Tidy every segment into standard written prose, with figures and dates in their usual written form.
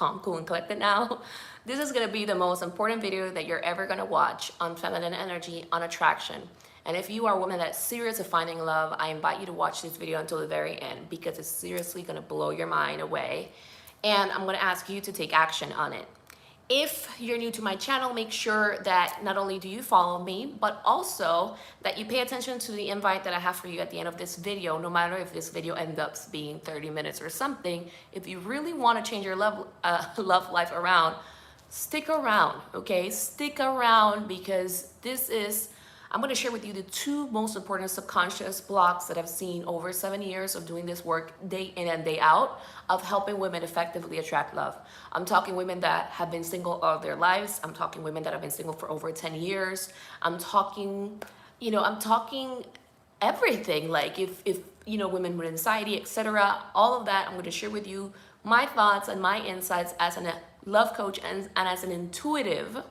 calm, cool, and collected now. This is gonna be the most important video that you're ever gonna watch on feminine energy, on attraction. And if you are a woman that's serious of finding love, I invite you to watch this video until the very end because it's seriously gonna blow your mind away. And I'm gonna ask you to take action on it. If you're new to my channel, make sure that not only do you follow me, but also that you pay attention to the invite that I have for you at the end of this video, no matter if this video ends up being 30 minutes or something. If you really want to change your love life around, stick around, okay? Stick around because I'm going to share with you the two most important subconscious blocks that I've seen over 7 years of doing this work day in and day out of helping women effectively attract love. I'm talking women that have been single all their lives. I'm talking women that have been single for over 10 years. I'm talking everything, like if women with anxiety, etc. All of that, I'm going to share with you my thoughts and my insights as a love coach and as an intuitive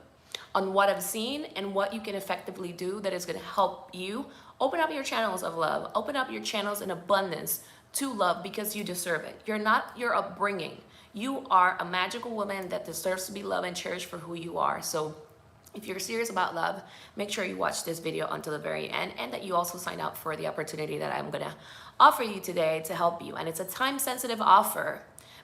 on what I've seen and what you can effectively do that is going to help you open up your channels of love, open up your channels in abundance to love because you deserve it. You're not your upbringing. You are a magical woman that deserves to be loved and cherished for who you are. So if you're serious about love, make sure you watch this video until the very end and that you also sign up for the opportunity that I'm going to offer you today to help you. And it's a time-sensitive offer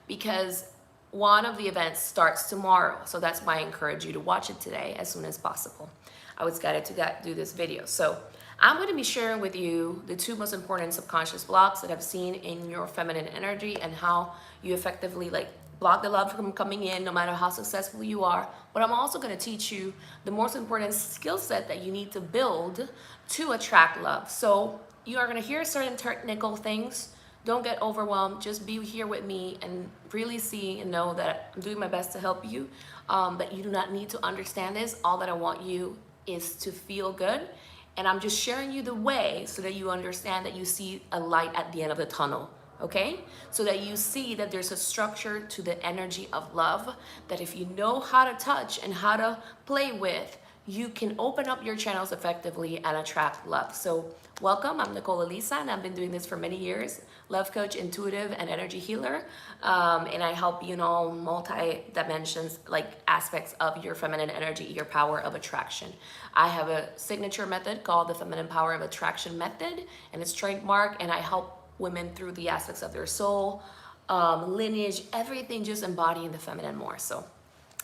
because one of the events starts tomorrow, so that's why I encourage you to watch it today as soon as possible. I was guided to do this video. So I'm going to be sharing with you the two most important subconscious blocks that I've seen in your feminine energy and how you effectively block the love from coming in no matter how successful you are. But I'm also going to teach you the most important skill set that you need to build to attract love. So you are going to hear certain technical things. Don't get overwhelmed. Just be here with me and really see and know that I'm doing my best to help you. That you do not need to understand this. All that I want you is to feel good. And I'm just sharing you the way so that you understand that you see a light at the end of the tunnel. Okay? So that you see that there's a structure to the energy of love. That if you know how to touch and how to play with, you can open up your channels effectively and attract love. So welcome, I'm Nicole Elissa and I've been doing this for many years. Love coach, intuitive, and energy healer. And I help you in all multi-dimensions, aspects of your feminine energy, your power of attraction. I have a signature method called the Feminine Power of Attraction Method, and it's trademark, and I help women through the aspects of their soul, lineage, everything, just embodying the feminine more, so,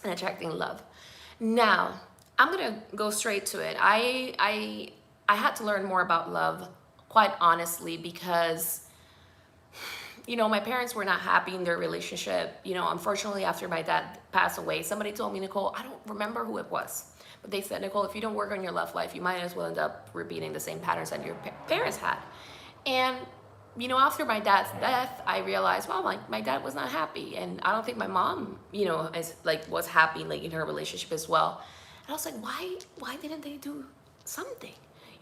and attracting love. Now, I'm gonna go straight to it. I had to learn more about love, quite honestly, because my parents were not happy in their relationship. Unfortunately, after my dad passed away, somebody told me, Nicole, I don't remember who it was, but they said, Nicole, if you don't work on your love life, you might as well end up repeating the same patterns that your parents had. And after my dad's death, I realized, well, my dad was not happy, and I don't think my mom, was happy in her relationship as well. And I was like, why didn't they do something?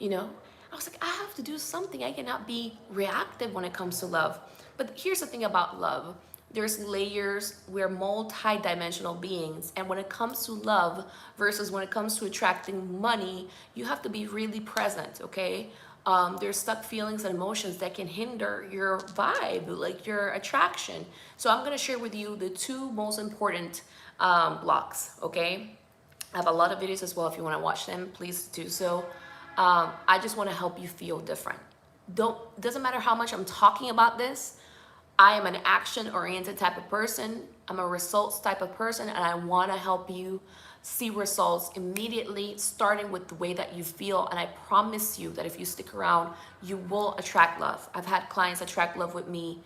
I was like, I have to do something. I cannot be reactive when it comes to love. But here's the thing about love. There's layers. We're multi-dimensional beings. And when it comes to love versus when it comes to attracting money, you have to be really present, okay? There's stuck feelings and emotions that can hinder your vibe, your attraction. So I'm going to share with you the two most important blocks, okay? I have a lot of videos as well. If you want to watch them, please do so. I just want to help you feel different. Doesn't matter how much I'm talking about this. I am an action-oriented type of person. I'm a results type of person, and I want to help you see results immediately, starting with the way that you feel. And I promise you that if you stick around, you will attract love. I've had clients attract love with me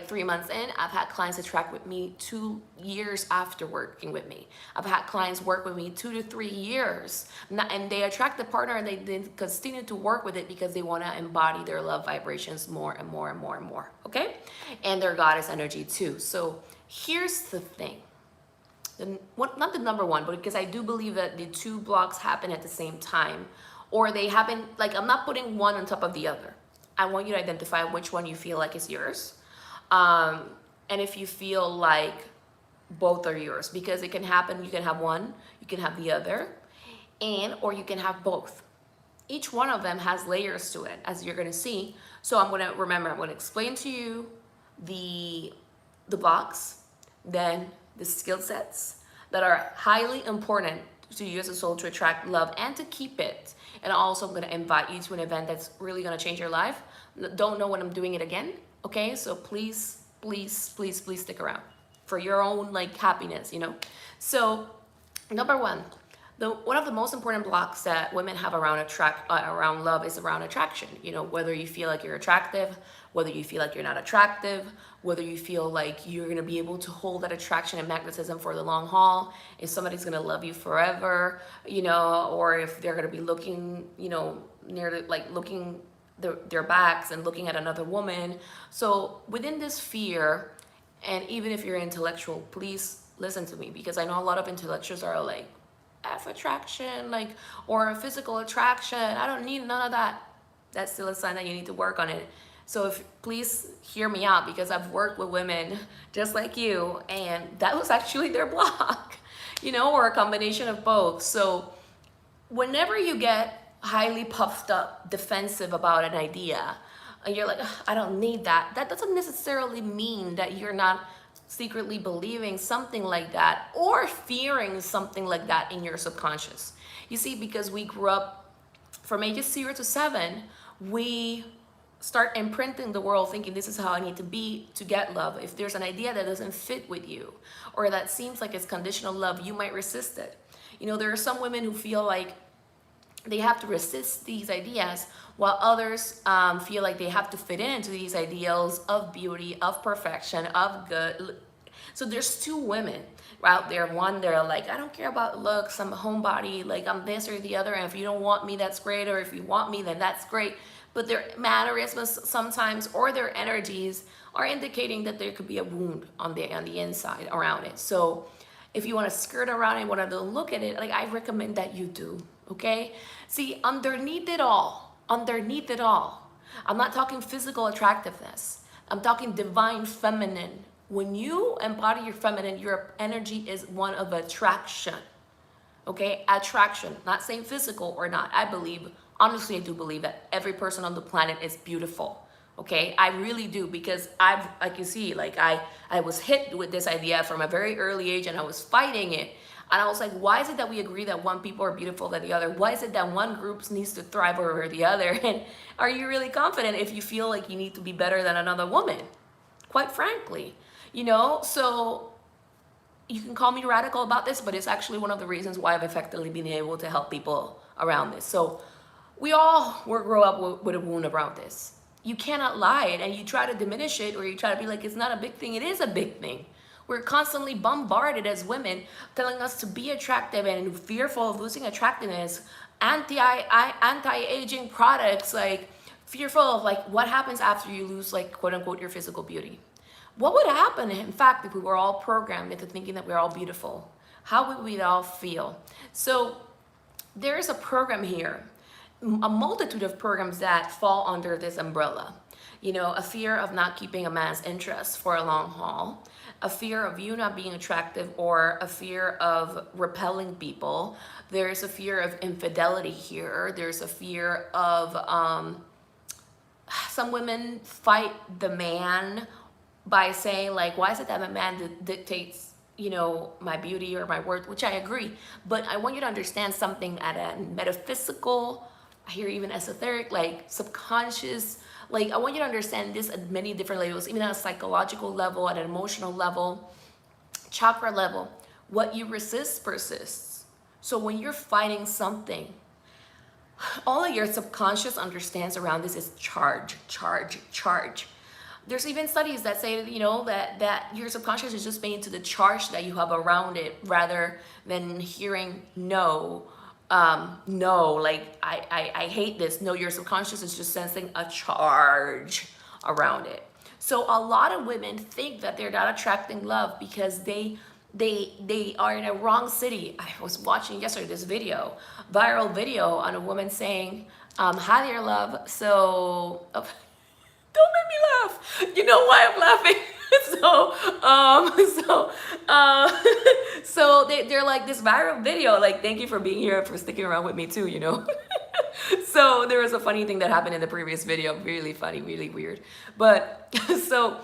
3 months in. I've had clients attract with me 2 years after working with me. I've had clients work with me 2 to 3 years, and they attract the partner and they continue to work with it because they want to embody their love vibrations more and more and more and more, okay? And their goddess energy too. So here's the thing. Not the number one, but because I do believe that the two blocks happen at the same time, or they happen, I'm not putting one on top of the other. I want you to identify which one you feel like is yours. And if you feel like both are yours, because it can happen, you can have one, you can have the other, or you can have both. Each one of them has layers to it, as you're gonna see. So I'm gonna explain to you the blocks, then the skill sets that are highly important to you as a soul to attract love and to keep it. And also I'm going to invite you to an event that's really going to change your life. Don't know when I'm doing it again. Okay, so please, please, please, please stick around for your own like happiness, you know. So number one, one of the most important blocks that women have around around love is around attraction. You know, whether you feel like you're attractive, whether you feel like you're not attractive, whether you feel like you're gonna be able to hold that attraction and magnetism for the long haul, if somebody's gonna love you forever, you know, or if they're gonna be looking, you know, looking their backs and looking at another woman. So within this fear, and even if you're intellectual, please listen to me, because I know a lot of intellectuals are like, F attraction, like, or physical attraction, I don't need none of that. That's still a sign that you need to work on it. So if please hear me out, because I've worked with women just like you, and that was actually their block, you know, or a combination of both. So whenever you get highly puffed up, defensive about an idea, and you're like, I don't need that, that doesn't necessarily mean that you're not secretly believing something like that or fearing something like that in your subconscious. You see, because we grew up from ages 0 to 7, we start imprinting the world thinking this is how I need to be to get love. If there's an idea that doesn't fit with you or that seems like it's conditional love, you might resist it. You know, there are some women who feel like they have to resist these ideas, while others feel like they have to fit into these ideals of beauty, of perfection, of good. So there's two women out there. One, they're like, I don't care about looks, I'm a homebody, like I'm this or the other, and if you don't want me, that's great, or if you want me, then that's great. But their mannerisms sometimes, or their energies, are indicating that there could be a wound on the inside around it. So if you want to skirt around and want to look at it, like I recommend that you do. Okay? See, underneath it all, I'm not talking physical attractiveness. I'm talking divine feminine. When you embody your feminine, your energy is one of attraction. Okay? Attraction. Not saying physical or not. Honestly, I do believe that every person on the planet is beautiful. Okay? I really do, because like you see, like I was hit with this idea from a very early age, and I was fighting it. And I was like, why is it that we agree that one people are beautiful than the other? Why is it that one group needs to thrive over the other? And are you really confident if you feel like you need to be better than another woman? Quite frankly, you know, so you can call me radical about this, but it's actually one of the reasons why I've effectively been able to help people around this. So we all grow up with a wound around this. You cannot lie it, and you try to diminish it, or you try to be like, it's not a big thing. It is a big thing. We're constantly bombarded as women, telling us to be attractive and fearful of losing attractiveness, anti-aging products, like fearful of like what happens after you lose like quote unquote your physical beauty. What would happen, in fact, if we were all programmed into thinking that we're all beautiful? How would we all feel? So there is a program here, a multitude of programs that fall under this umbrella. You know, a fear of not keeping a man's interest for a long haul, a fear of you not being attractive, or a fear of repelling people. There's a fear of infidelity here. There's a fear of some women fight the man by saying like, why is it that a man dictates, you know, my beauty or my worth, which I agree. But I want you to understand something at a metaphysical, I hear even esoteric, like subconscious, like I want you to understand this at many different levels, even at a psychological level, at an emotional level, chakra level. What you resist persists. So when you're fighting something, all of your subconscious understands around this is charge, charge, charge. There's even studies that say, you know, that your subconscious is just paying to the charge that you have around it, rather than hearing no, like I hate this. No, your subconscious is just sensing a charge around it. So a lot of women think that they're not attracting love because they are in a wrong city. I was watching yesterday this video, viral video on a woman saying, hi there, love. So don't make me laugh. You know why I'm laughing? So they're like, this viral video, like, thank you for being here, for sticking around with me too, you know. So there was a funny thing that happened in the previous video, really funny, really weird. But so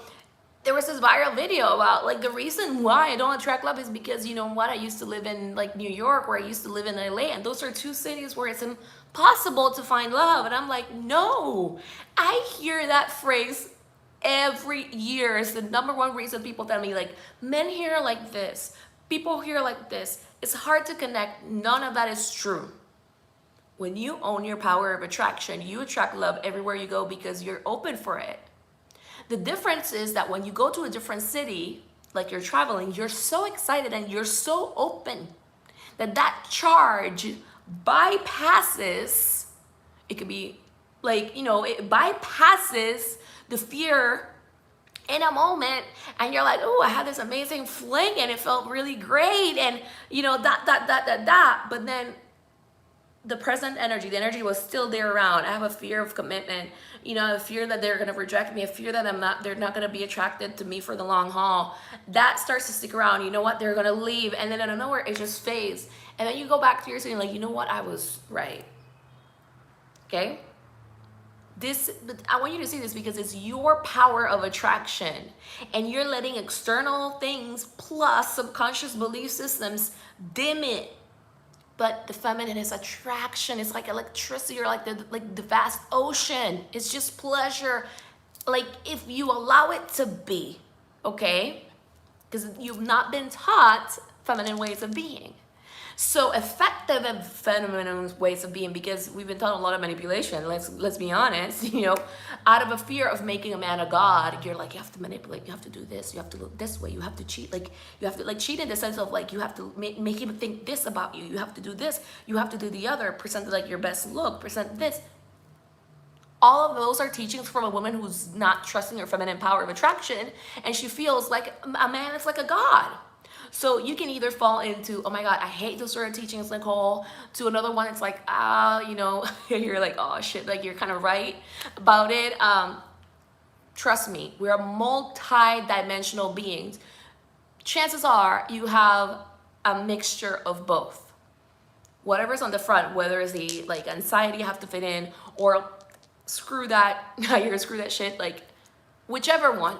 there was this viral video about like the reason why I don't attract love is because, you know what, I used to live in like New York, or I used to live in LA, and those are two cities where it's impossible to find love. And I'm like, no, I hear that phrase every year. It's the number one reason people tell me, like, men here are like this, people here are like this. It's hard to connect. None of that is true. When you own your power of attraction, you attract love everywhere you go because you're open for it. The difference is that when you go to a different city, like you're traveling, you're so excited and you're so open that that charge bypasses, it could be like, you know, it bypasses the fear in a moment, and you're like, oh, I had this amazing fling and it felt really great, and you know, but then the present energy, the energy was still there around. I have a fear of commitment, you know, a fear that they're gonna reject me, a fear that they're not gonna be attracted to me for the long haul. That starts to stick around. You know what, they're gonna leave, and then out of nowhere, it just fades. And then you go back to your city like, you know what, I was right. Okay? But I want you to see this because it's your power of attraction, and you're letting external things plus subconscious belief systems dim it. But the feminine is attraction. It's like electricity, or like the vast ocean. It's just pleasure. Like if you allow it to be, okay? Because you've not been taught feminine ways of being. So effective and feminine ways of being, because we've been taught a lot of manipulation. Let's be honest, you know, out of a fear of making a man a god, you're like, you have to manipulate, you have to do this, you have to look this way, you have to cheat, like you have to like cheat in the sense of like you have to make him think this about you, you have to do this, you have to do the other, present like your best look, present this. All of those are teachings from a woman who's not trusting her feminine power of attraction, and she feels like a man is like a god. So you can either fall into, oh my God, I hate those sort of teachings, Nicole, to another one, it's like, you know, you're like, oh shit, like you're kind of right about it. Trust me, we're multi-dimensional beings. Chances are you have a mixture of both. Whatever's on the front, whether it's the like anxiety you have to fit in, or screw that, you're gonna screw that shit, like whichever one,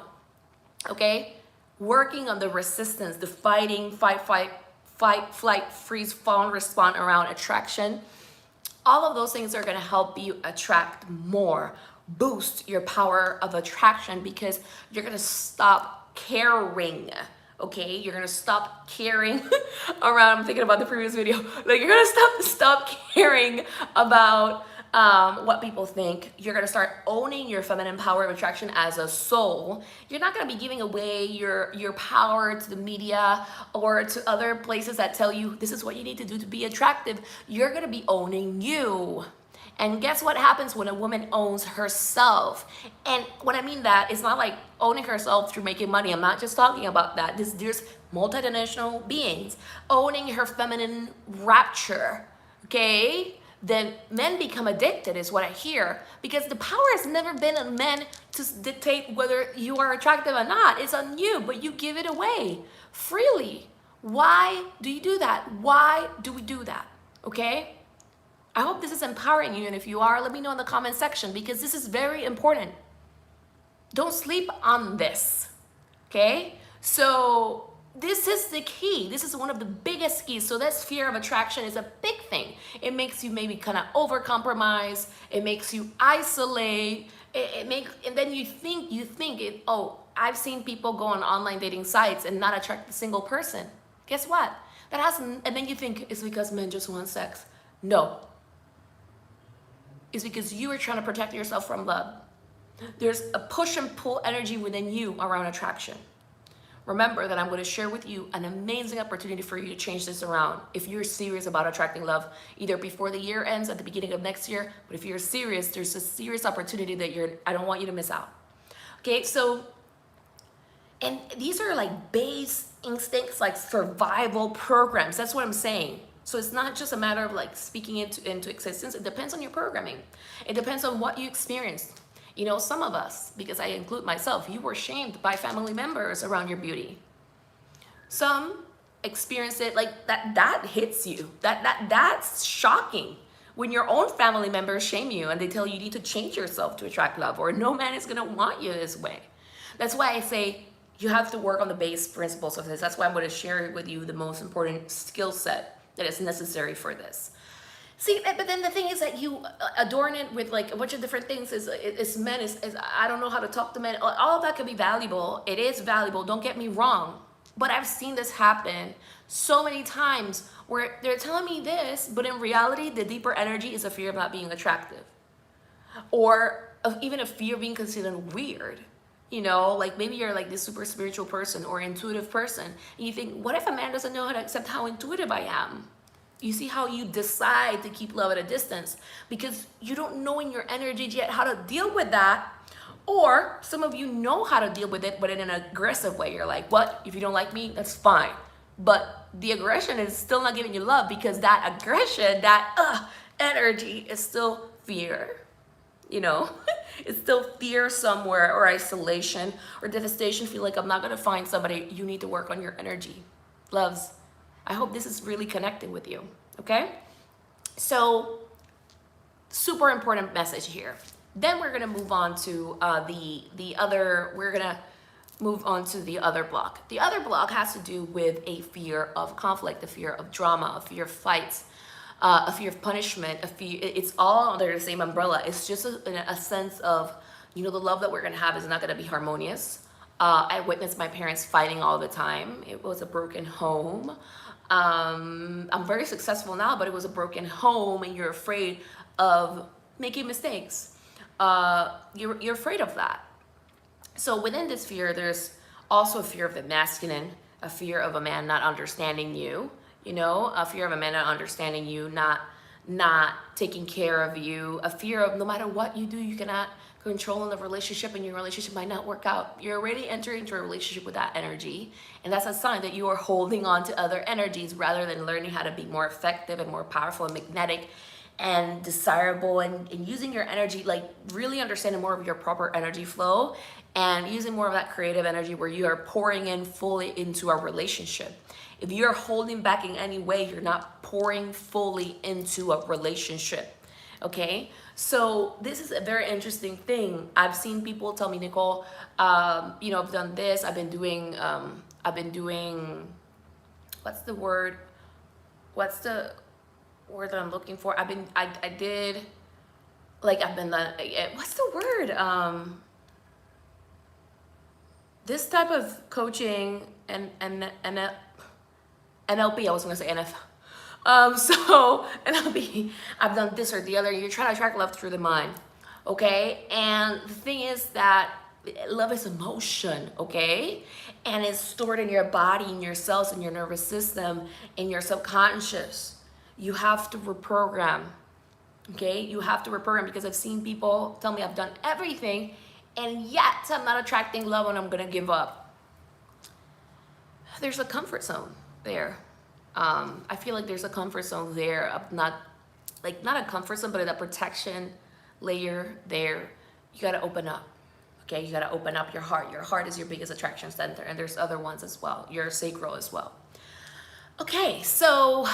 okay? Working on the resistance, the fighting, fight, flight, freeze, fawn, respond around attraction. All of those things are gonna help you attract more, boost your power of attraction, because you're gonna stop caring, okay? You're gonna stop caring around, I'm thinking about the previous video, like you're gonna stop caring about what people think. You're gonna start owning your feminine power of attraction as a soul. You're not gonna be giving away your power to the media or to other places that tell you this is what you need to do to be attractive. You're gonna be owning you. And guess what happens when a woman owns herself? And when I mean that, it's not like owning herself through making money. I'm not just talking about that. There's multidimensional beings owning her feminine rapture, okay? Then men become addicted, is what I hear, because the power has never been on men to dictate whether you are attractive or not. It's on you, but you give it away freely. Why do you do that? Why do we do that? Okay? I hope this is empowering you, and if you are, let me know in the comment section, because this is very important. Don't sleep on this, okay? So this is the key. This is one of the biggest keys. So this fear of attraction is a big thing. It makes you maybe kind of over-compromise. It makes you isolate. And then you think it, oh, I've seen people go on online dating sites and not attract a single person. Guess what? That hasn't, and then you think it's because men just want sex. No. It's because you are trying to protect yourself from love. There's a push and pull energy within you around attraction. Remember that I'm going to share with you an amazing opportunity for you to change this around if you're serious about attracting love, either before the year ends, at the beginning of next year. But if you're serious, there's a serious opportunity that I don't want you to miss out. Okay, so, and these are like base instincts, like survival programs. That's what I'm saying. So it's not just a matter of like speaking into existence. It depends on your programming. It depends on what you experienced. You know, some of us, because I include myself, you were shamed by family members around your beauty. Some experience it like that hits you. That's shocking. When your own family members shame you and they tell you need to change yourself to attract love, or no man is gonna want you this way. That's why I say you have to work on the base principles of this. That's why I'm going to share with you the most important skill set that is necessary for this. See, but then the thing is that you adorn it with like a bunch of different things. Is men, is I don't know how to talk to men. All of that could be valuable. It is valuable. Don't get me wrong. But I've seen this happen so many times where they're telling me this, but in reality, the deeper energy is a fear of not being attractive, or even a fear of being considered weird. You know, like maybe you're like this super spiritual person or intuitive person, and you think, what if a man doesn't know how to accept how intuitive I am? You see how you decide to keep love at a distance because you don't know in your energy yet how to deal with that. Or some of you know how to deal with it, but in an aggressive way. You're like, what? If you don't like me, that's fine. But the aggression is still not giving you love because that aggression, that energy is still fear. You know, it's still fear somewhere, or isolation or devastation. Feel like I'm not going to find somebody. You need to work on your energy. Loves, I hope this is really connecting with you. Okay? So, super important message here. Then we're gonna move on to the other. We're gonna move on to the other block. The other block has to do with a fear of conflict, a fear of drama, a fear of fights, a fear of punishment. A fear. It's all under the same umbrella. It's just a sense of, you know, the love that we're gonna have is not gonna be harmonious. I witnessed my parents fighting all the time. It was a broken home. I'm very successful now, but it was a broken home, and you're afraid of making mistakes. You're afraid of that. So within this fear, there's also a fear of the masculine, a fear of a man not understanding you, you know, a fear of a man not understanding you, not taking care of you, a fear of no matter what you do, you cannot control in the relationship, and your relationship might not work out. You're already entering into a relationship with that energy, and that's a sign that you are holding on to other energies rather than learning how to be more effective and more powerful and magnetic and desirable, and using your energy, like really understanding more of your proper energy flow and using more of that creative energy where you are pouring in fully into a relationship. If you're holding back in any way, you're not pouring fully into a relationship. Okay, so this is a very interesting thing. I've seen people tell me, Nicole, you know, I've done this, I've been doing what's the word that I'm looking for? I've been what's the word? This type of coaching and NLP, I was gonna say NF. So NLP, I've done this or the other. You're trying to attract love through the mind, okay? And the thing is that love is emotion, okay? And it's stored in your body, in your cells, in your nervous system, in your subconscious. You have to reprogram, okay? You have to reprogram, because I've seen people tell me I've done everything and yet I'm not attracting love and I'm gonna give up. There's a comfort zone there. I feel like there's a comfort zone there of not a comfort zone, but a protection layer there. You gotta open up, okay? You gotta open up your heart. Your heart is your biggest attraction center, and there's other ones as well. Your sacral as well. Okay, so,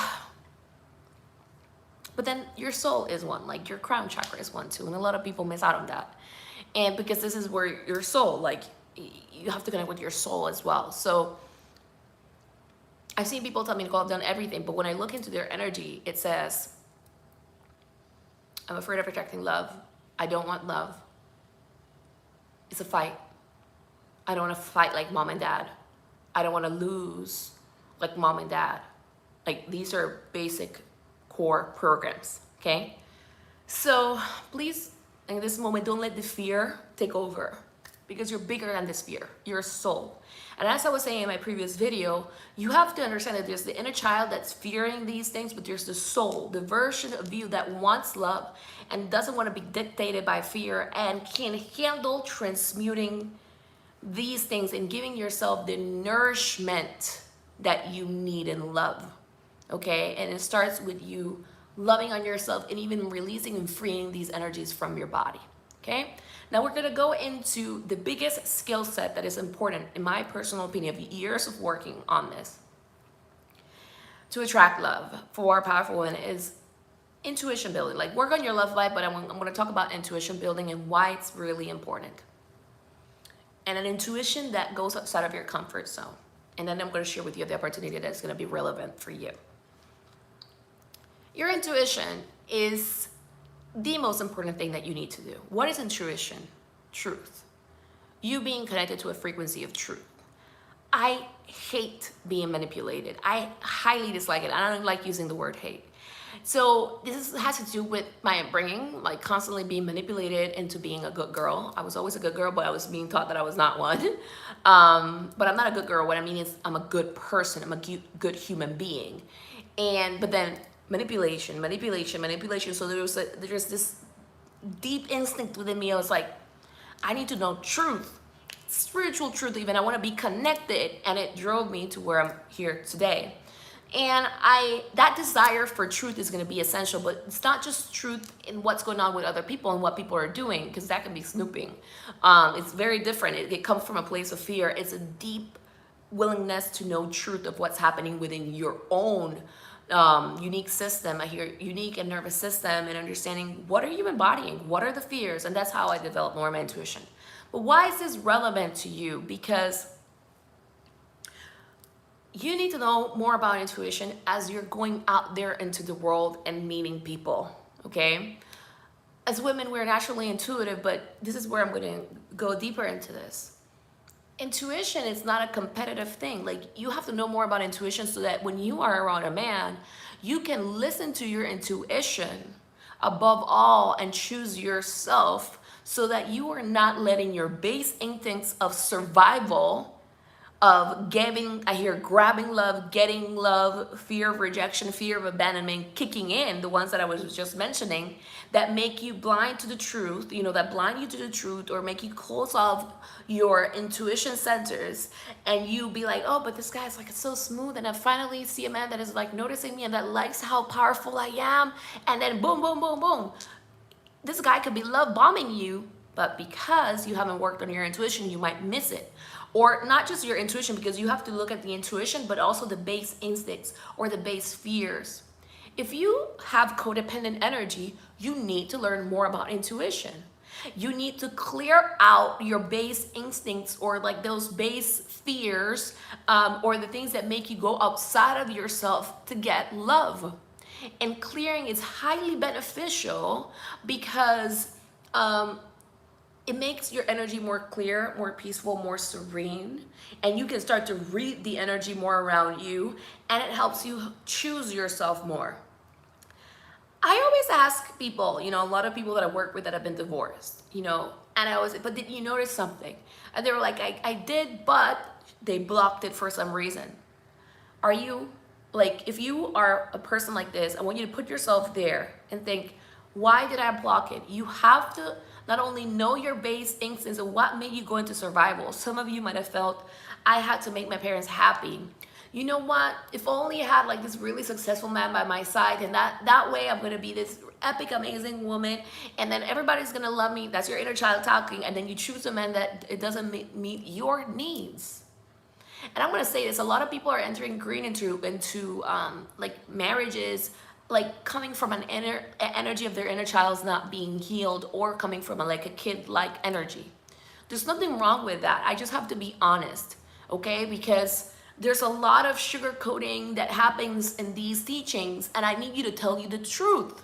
but then your soul is one, like your crown chakra is one too, and a lot of people miss out on that. And because this is where your soul, like you have to connect with your soul as well. So I've seen people tell me, Nicole, I've done everything, but when I look into their energy, it says, I'm afraid of attracting love. I don't want love. It's a fight. I don't want to fight like mom and dad. I don't want to lose like mom and dad. Like, these are basic core programs, okay? So please, in this moment, don't let the fear take over, because you're bigger than this fear. You're a soul. And as I was saying in my previous video, you have to understand that there's the inner child that's fearing these things, but there's the soul, the version of you that wants love and doesn't want to be dictated by fear and can handle transmuting these things and giving yourself the nourishment that you need in love, okay? And it starts with you loving on yourself and even releasing and freeing these energies from your body, okay? Now we're gonna go into the biggest skill set that is important, in my personal opinion, of years of working on this to attract love for powerful women, is intuition building. Like, work on your love life, but I'm gonna talk about intuition building and why it's really important. and an intuition that goes outside of your comfort zone. And then I'm going to share with you the opportunity that's going to be relevant for you. Your intuition is the most important thing that you need to do. What is intuition? Truth. You being connected to a frequency of truth. I hate being manipulated. I highly dislike it. I don't like using the word hate. So this has to do with my upbringing, like constantly being manipulated into being a good girl. I was always a good girl, but I was being taught that I was not one. But I'm not a good girl. What I mean is I'm a good person. I'm a good human being. But then manipulation. So there's this deep instinct within me. I was like, I need to know truth, spiritual truth even. I want to be connected, and it drove me to where I'm here today. And that desire for truth is going to be essential, but it's not just truth in what's going on with other people and what people are doing, because that can be snooping. It's very different. It comes from a place of fear. It's a deep willingness to know truth of what's happening within your own unique system, your unique and nervous system, and understanding what are you embodying, what are the fears, and that's how I developed more of my intuition. But why is this relevant to you? Because you need to know more about intuition as you're going out there into the world and meeting people, okay? As women, we're naturally intuitive, but this is where I'm going to go deeper into this. Intuition is not a competitive thing. Like, you have to know more about intuition so that when you are around a man, you can listen to your intuition above all and choose yourself, so that you are not letting your base instincts of survival, of grabbing love, getting love, fear of rejection, fear of abandonment kicking in, the ones that I was just mentioning, that make you blind to the truth, that blind you to the truth, or make you close off your intuition centers, and you be like, oh, but this guy's like, it's so smooth, and I finally see a man that is like noticing me and that likes how powerful I am, and then boom, boom, boom, boom. This guy could be love bombing you, but because you haven't worked on your intuition, you might miss it. Or not just your intuition, because you have to look at the intuition, but also the base instincts or the base fears. If you have codependent energy, you need to learn more about intuition. You need to clear out your base instincts, or like those base fears, or the things that make you go outside of yourself to get love. And clearing is highly beneficial because it makes your energy more clear, more peaceful, more serene, and you can start to read the energy more around you, and it helps you choose yourself more. I always ask people, a lot of people that I work with that have been divorced, and I always, but did you notice something? And they were like, I did, but they blocked it for some reason. Are you, like, if you are a person like this, I want you to put yourself there and think, why did I block it? You have to not only know your base instincts and what made you go into survival. Some of you might have felt, I had to make my parents happy. You know what? If only I had like this really successful man by my side, and that way I'm going to be this epic, amazing woman, and then everybody's going to love me. That's your inner child talking. And then you choose a man that it doesn't meet your needs. And I'm going to say this, a lot of people are entering green into like marriages, like coming from an energy of their inner child's not being healed, or coming from a kid-like energy. There's nothing wrong with that. I just have to be honest, okay? Because there's a lot of sugarcoating that happens in these teachings, and I need you to tell you the truth,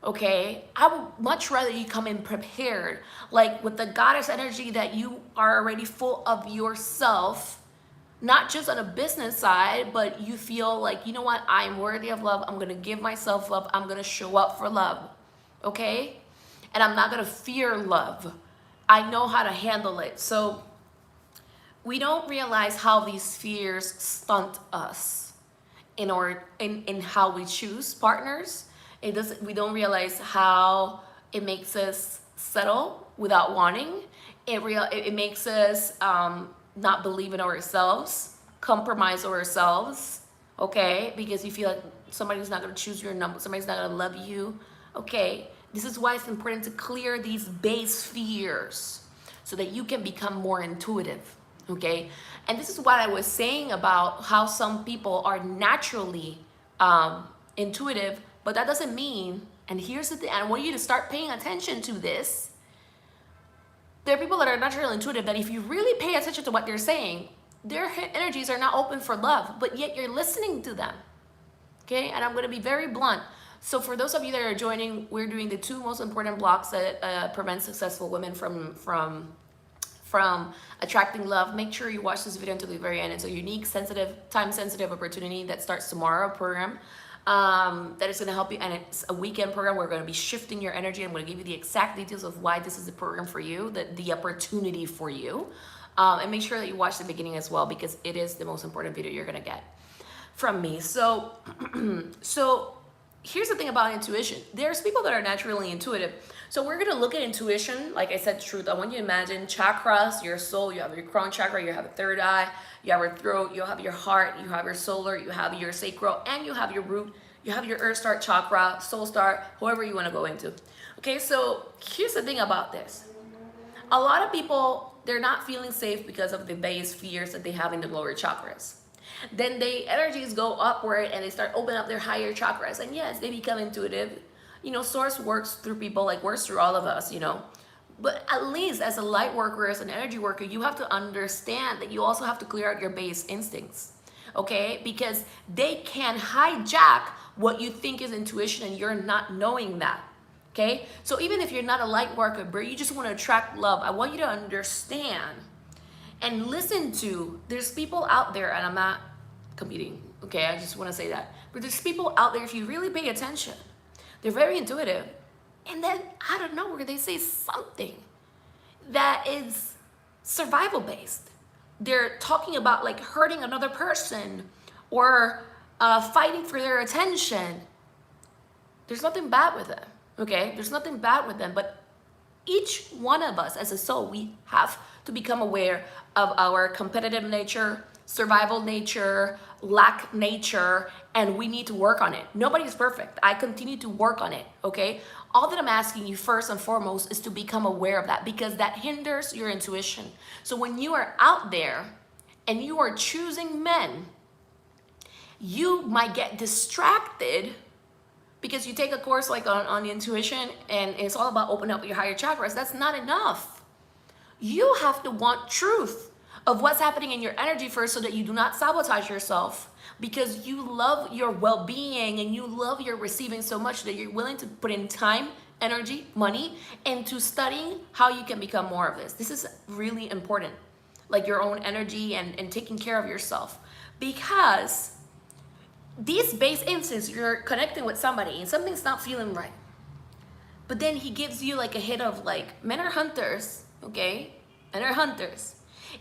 okay? I would much rather you come in prepared, like with the goddess energy, that you are already full of yourself, not just on a business side, but you feel like, you know what, I'm worthy of love. I'm going to give myself love. I'm going to show up for love, okay? And I'm not going to fear love. I know how to handle it. So we don't realize how these fears stunt us in how we choose partners. We don't realize how it makes us settle without wanting. It makes us not believe in ourselves, compromise ourselves, okay? Because you feel like somebody's not going to choose your number, somebody's not going to love you, okay? This is why it's important to clear these base fears so that you can become more intuitive, okay? And this is what I was saying about how some people are naturally intuitive, but that doesn't mean, and here's the thing, I want you to start paying attention to this. There are people that are naturally intuitive that if you really pay attention to what they're saying, their energies are not open for love, but yet you're listening to them. Okay, and I'm going to be very blunt. So for those of you that are joining, we're doing the 2 most important blocks that prevent successful women from attracting love. Make sure you watch this video until the very end. It's a unique, sensitive, time-sensitive opportunity that starts tomorrow, program that is going to help you, and it's a weekend program. We're going to be shifting your energy. I'm going to give you the exact details of why this is the program for you, the opportunity for you, and make sure that you watch the beginning as well, because it is the most important video you're going to get from me. So here's the thing about intuition. There's people that are naturally intuitive. So we're going to look at intuition. Like I said, truth. I want you to imagine chakras, your soul. You have your crown chakra, you have a third eye, you have your throat, you have your heart, you have your solar, you have your sacral, and you have your root. You have your earth star chakra, soul star, whoever you want to go into. Okay, so here's the thing about this. A lot of people, they're not feeling safe because of the base fears that they have in the lower chakras. Then the energies go upward and they start opening up their higher chakras. And yes, they become intuitive. You know, source works through people, like works through all of us, you know. But at least as a light worker, as an energy worker, you have to understand that you also have to clear out your base instincts. Okay? Because they can hijack what you think is intuition and you're not knowing that. Okay? So even if you're not a light worker, but you just want to attract love, I want you to understand and listen to, there's people out there, and I'm not competing, okay, I just want to say that, but there's people out there, if you really pay attention, they're very intuitive, and then out of nowhere they say something that is survival based. They're talking about like hurting another person or fighting for their attention. There's nothing bad with them, okay, there's nothing bad with them, but each one of us as a soul, we have to become aware of our competitive nature, survival nature, lack nature, and we need to work on it. Nobody's perfect. I continue to work on it, okay? All that I'm asking you first and foremost is to become aware of that, because that hinders your intuition. So when you are out there and you are choosing men, you might get distracted because you take a course like on the intuition and it's all about opening up your higher chakras. That's not enough. You have to want truth of what's happening in your energy first, so that you do not sabotage yourself, because you love your well-being and you love your receiving so much that you're willing to put in time, energy, money into studying how you can become more of this. This is really important, like your own energy and taking care of yourself, because these base instincts, you're connecting with somebody and something's not feeling right, but then he gives you like a hit of like, men are hunters, okay? Men are hunters.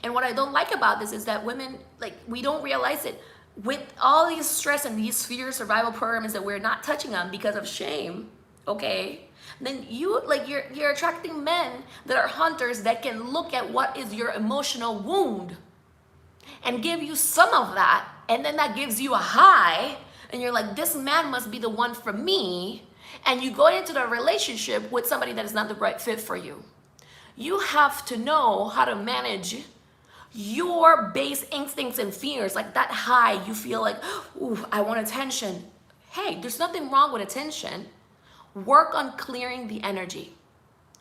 And what I don't like about this is that women, like, we don't realize it. With all these stress and these fear survival programs that we're not touching on because of shame, okay? Then you're attracting men that are hunters that can look at what is your emotional wound and give you some of that, and then that gives you a high, and you're like, this man must be the one for me, and you go into the relationship with somebody that is not the right fit for you. You have to know how to manage your base instincts and fears, like that high, you feel like, ooh, I want attention. Hey, there's nothing wrong with attention. Work on clearing the energy,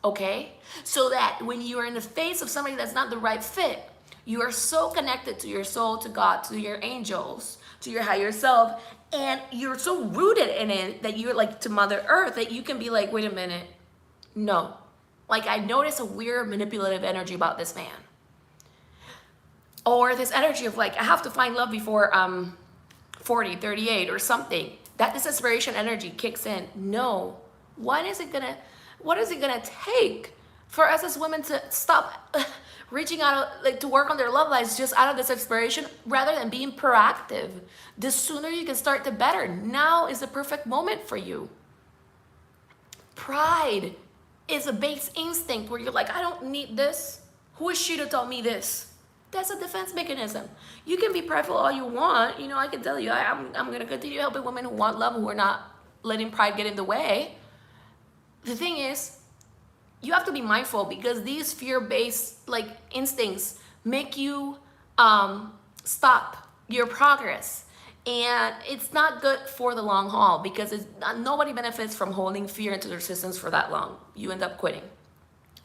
okay? So that when you are in the face of somebody that's not the right fit, you are so connected to your soul, to God, to your angels, to your higher self, and you're so rooted in it that you're like to Mother Earth that you can be like, wait a minute, no. Like, I notice a weird manipulative energy about this man. Or this energy of like, I have to find love before I'm 40, 38 or something. That desperation energy kicks in. No. What is it gonna take for us as women to stop reaching out, like to work on their love lives just out of this desperation rather than being proactive? The sooner you can start, the better. Now is the perfect moment for you. Pride is a base instinct where you're like, I don't need this. Who is she to tell me this? That's a defense mechanism. You can be prideful all you want. You know, I can tell you, I'm going to continue helping women who want love, who are not letting pride get in the way. The thing is, you have to be mindful, because these fear-based like instincts make you stop your progress. And it's not good for the long haul, because nobody benefits from holding fear into their systems for that long. You end up quitting.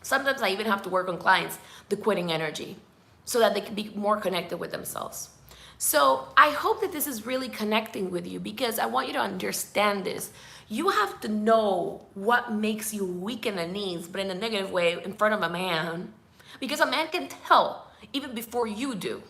Sometimes I even have to work on clients, the quitting energy, so that they can be more connected with themselves. So I hope that this is really connecting with you, because I want you to understand this. You have to know what makes you weak in the knees, but in a negative way, in front of a man, because a man can tell even before you do.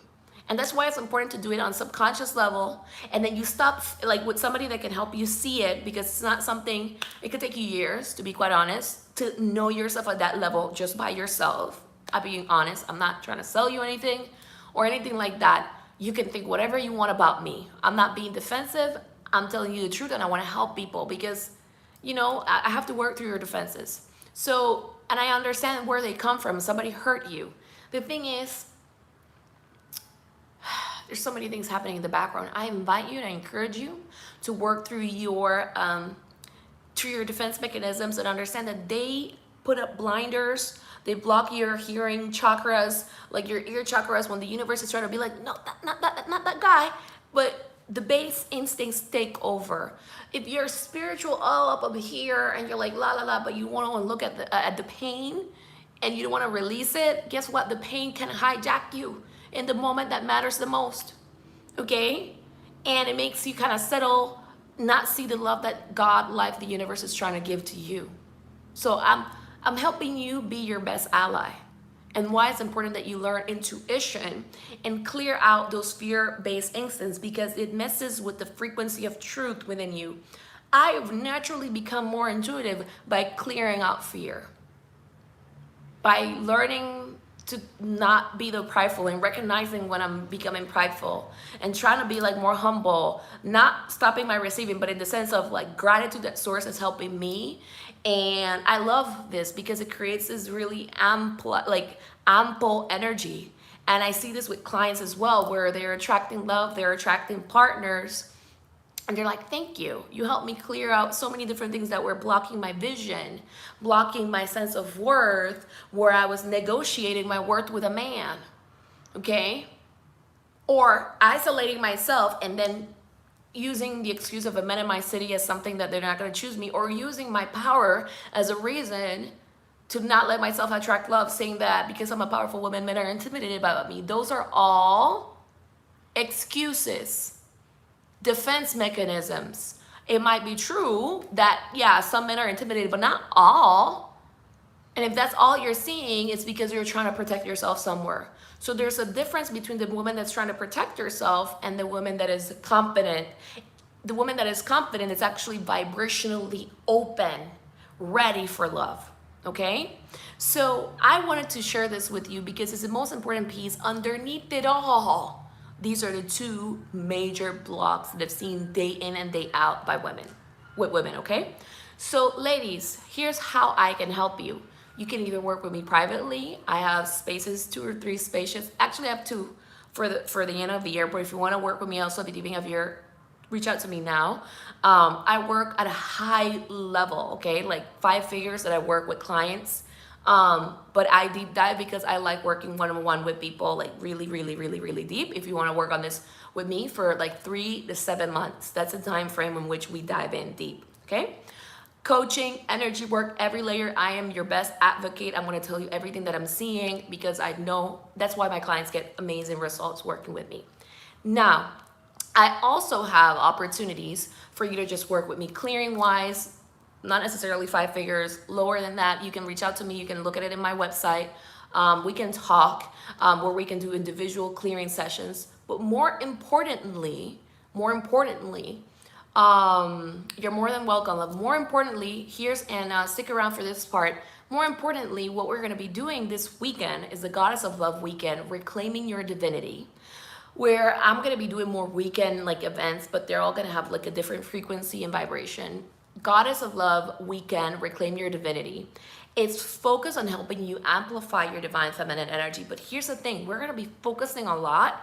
And that's why it's important to do it on subconscious level. And then you stop, like with somebody that can help you see it, because it's not something, it could take you years, to be quite honest, to know yourself at that level just by yourself. I'm being honest. I'm not trying to sell you anything or anything like that. You can think whatever you want about me. I'm not being defensive. I'm telling you the truth, and I want to help people, because, you know, I have to work through your defenses. So, and I understand where they come from. Somebody hurt you. The thing is, there's so many things happening in the background. I invite you and I encourage you to work through your defense mechanisms and understand that they put up blinders. They block your hearing chakras, like your ear chakras, when the universe is trying to be like, no, not that guy. But the base instincts take over. If you're spiritual all up here and you're like la la la, but you want to look at the pain and you don't want to release it, guess what? The pain can hijack you in the moment that matters the most. Okay? And it makes you kind of settle, not see the love that God, life, the universe is trying to give to you. So I'm helping you be your best ally. And why it's important that you learn intuition and clear out those fear-based instincts, because it messes with the frequency of truth within you. I've naturally become more intuitive by clearing out fear, by learning to not be the prideful and recognizing when I'm becoming prideful and trying to be like more humble, not stopping my receiving, but in the sense of like gratitude that source is helping me. And I love this because it creates this really ample energy. And I see this with clients as well, where they're attracting love, they're attracting partners, and they're like, thank you. You helped me clear out so many different things that were blocking my vision, blocking my sense of worth, where I was negotiating my worth with a man, okay? Or isolating myself and then using the excuse of a man in my city as something that they're not gonna choose me, or using my power as a reason to not let myself attract love, saying that because I'm a powerful woman, men are intimidated about me. Those are all excuses. Defense mechanisms. It might be true that, yeah, some men are intimidated, but not all. And if that's all you're seeing, it's because you're trying to protect yourself somewhere. So there's a difference between the woman that's trying to protect herself and the woman that is confident. The woman that is confident is actually vibrationally open, ready for love. Okay? So I wanted to share this with you because it's the most important piece underneath it all. These are the two major blocks that I've seen day in and day out by women, with women, okay? So ladies, here's how I can help you. You can either work with me privately. I have spaces, 2 or 3 spaces. Actually, I have 2 for the end of the year, but if you want to work with me also at the beginning of the year, reach out to me now. I work at a high level, okay? Like 5 figures that I work with clients. But I deep dive because I like working one-on-one with people, like really, really, really, really deep. If you want to work on this with me for like 3 to 7 months, that's the time frame in which we dive in deep, okay? Coaching, energy work, every layer. I am your best advocate. I'm going to tell you everything that I'm seeing because I know that's why my clients get amazing results working with me. Now, I also have opportunities for you to just work with me clearing wise, not necessarily 5 figures, lower than that. You can reach out to me. You can look at it in my website. We can talk where we can do individual clearing sessions. But more importantly, you're more than welcome, love. More importantly, stick around for this part. More importantly, what we're going to be doing this weekend is the Goddess of Love weekend, Reclaiming Your Divinity, where I'm going to be doing more weekend like events, but they're all going to have like a different frequency and vibration. Goddess of Love weekend, Reclaim Your Divinity. It's focused on helping you amplify your divine feminine energy. But here's the thing, we're going to be focusing a lot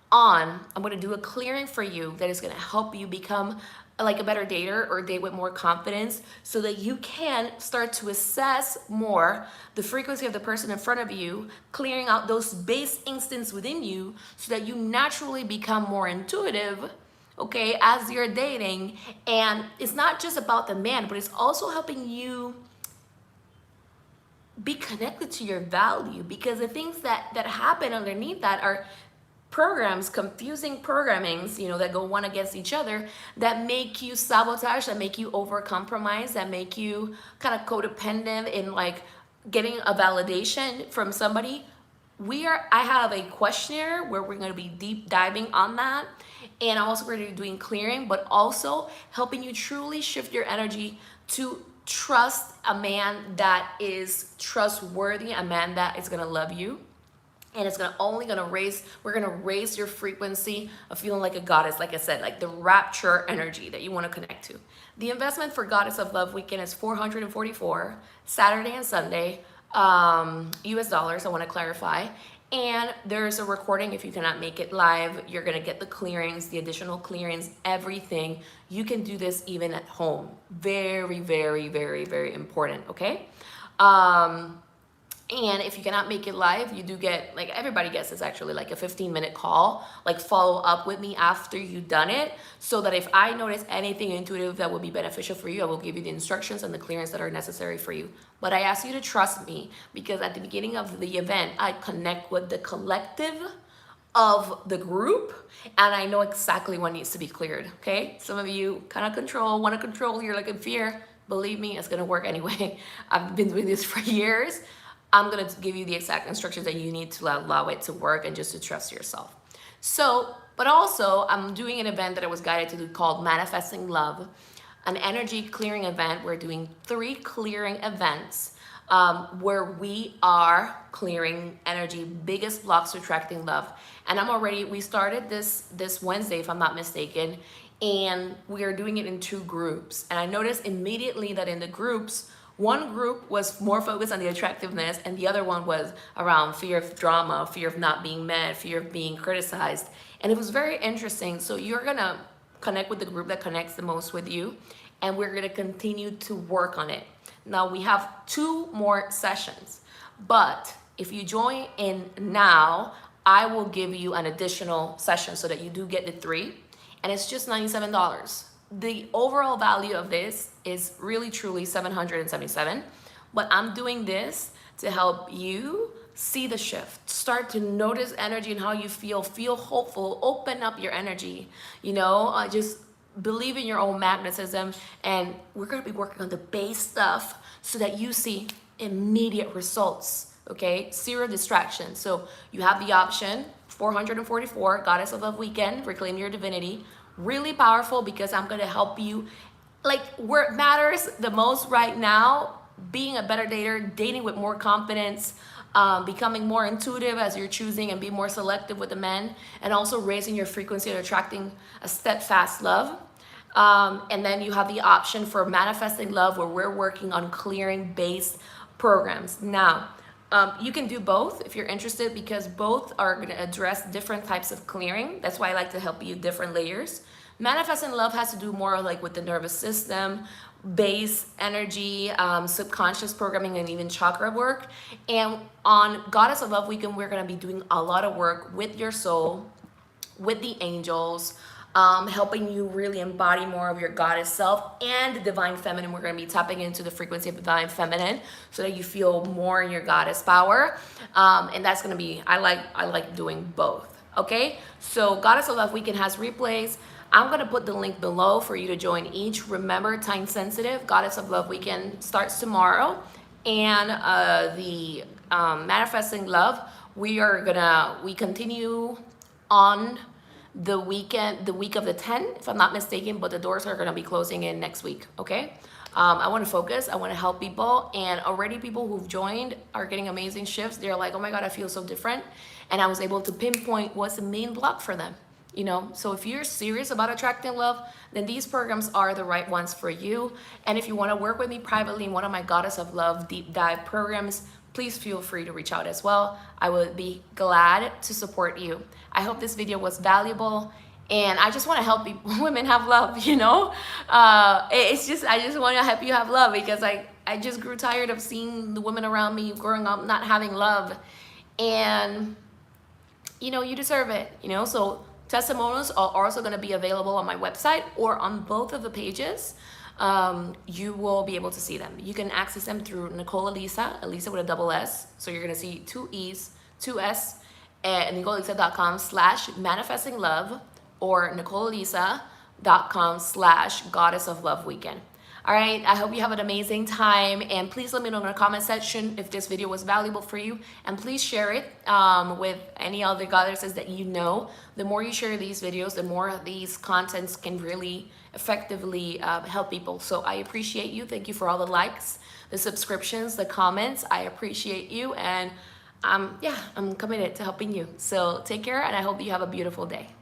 on, I'm going to do a clearing for you that is going to help you become like a better dater or date with more confidence, so that you can start to assess more the frequency of the person in front of you, clearing out those base instincts within you so that you naturally become more intuitive, okay, as you're dating. And it's not just about the man, but it's also helping you be connected to your value, because the things that happen underneath that are programs, confusing programmings, that go one against each other, that make you sabotage, that make you over compromise, that make you kind of codependent in like getting a validation from somebody. I have a questionnaire where we're going to be deep diving on that, and I'm also going to be doing clearing, but also helping you truly shift your energy to trust a man that is trustworthy, a man that is going to love you, and it's we're gonna raise your frequency of feeling like a goddess, like I said, like the rapture energy that you want to connect to. The investment for Goddess of Love weekend is $444, Saturday and Sunday, US dollars, I want to clarify. And there's a recording if you cannot make it live. You're gonna get the clearings, the additional clearings, everything. You can do this even at home. Very, very, very, very important, okay? And if you cannot make it live, you do get, like everybody gets, it's actually like a 15-minute call, like follow up with me after you've done it, so that if I notice anything intuitive that will be beneficial for you, I will give you the instructions and the clearance that are necessary for you. But I ask you to trust me, because at the beginning of the event, I connect with the collective of the group, and I know exactly what needs to be cleared, okay? Some of you kind of want to control, you're like in fear. Believe me, it's gonna work anyway. I've been doing this for years. I'm gonna give you the exact instructions that you need to allow it to work, and just to trust yourself. So, but also I'm doing an event that I was guided to do called Manifesting Love, an energy clearing event. We're doing 3 clearing events where we are clearing energy, biggest blocks to attracting love. And we started this Wednesday, if I'm not mistaken, and we are doing it in 2 groups. And I noticed immediately that in the groups, one group was more focused on the attractiveness, and the other one was around fear of drama, fear of not being met, fear of being criticized. And it was very interesting. So you're gonna connect with the group that connects the most with you, and we're gonna continue to work on it. Now we have 2 more sessions, but if you join in now, I will give you an additional session so that you do get the 3, and it's just $97. The overall value of this is really truly $777, but I'm doing this to help you see the shift, start to notice energy and how you feel hopeful, open up your energy, just believe in your own magnetism. And we're going to be working on the base stuff so that you see immediate results, okay? 0 distractions. So you have the option, 444, Goddess of Love weekend, reclaim your divinity. Really powerful, because I'm going to help you, like where it matters the most right now, being a better dater, dating with more confidence, becoming more intuitive as you're choosing, and be more selective with the men, and also raising your frequency and attracting a steadfast love. And then you have the option for Manifesting Love, where we're working on clearing based programs. Now, you can do both if you're interested, because both are going to address different types of clearing. That's why I like to help you different layers. Manifesting Love has to do more like with the nervous system, base energy, subconscious programming, and even chakra work. And on Goddess of Love weekend, we're going to be doing a lot of work with your soul, with the angels, helping you really embody more of your goddess self and the divine feminine. We're going to be tapping into the frequency of divine feminine so that you feel more in your goddess power. And that's going to be, I like doing both. Okay, so Goddess of Love weekend has replays. I'm going to put the link below for you to join each. Remember, time sensitive. Goddess of Love weekend starts tomorrow, and the Manifesting Love, we continue on the week of the 10th, if I'm not mistaken, but the doors are going to be closing in next week. Okay, I want to focus, I want to help people, and already people who've joined are getting amazing shifts. They're like, oh my god, I feel so different, and I was able to pinpoint what's the main block for them. So if you're serious about attracting love, then these programs are the right ones for you. And if you want to work with me privately in one of my Goddess of Love deep dive programs, please feel free to reach out as well. I would be glad to support you. I hope this video was valuable, and I just want to help women have love. I just want to help you have love, because I just grew tired of seeing the women around me growing up not having love, and you deserve it. So testimonials are also going to be available on my website or on both of the pages. you will be able to see them. You can access them through Nicole Elissa, Elissa with a double S. So you're gonna see 2 E's, 2 S at NicoleElissa.com/manifestinglove or NicoleElissa.com/goddess-of-love-weekend. All right, I hope you have an amazing time, and please let me know in the comment section if this video was valuable for you, and please share it with any other goddesses that you know. The more you share these videos, the more these contents can really effectively help people. So I appreciate you. Thank you for all the likes, the subscriptions, the comments. I appreciate you, and yeah, I'm committed to helping you. So take care, and I hope you have a beautiful day.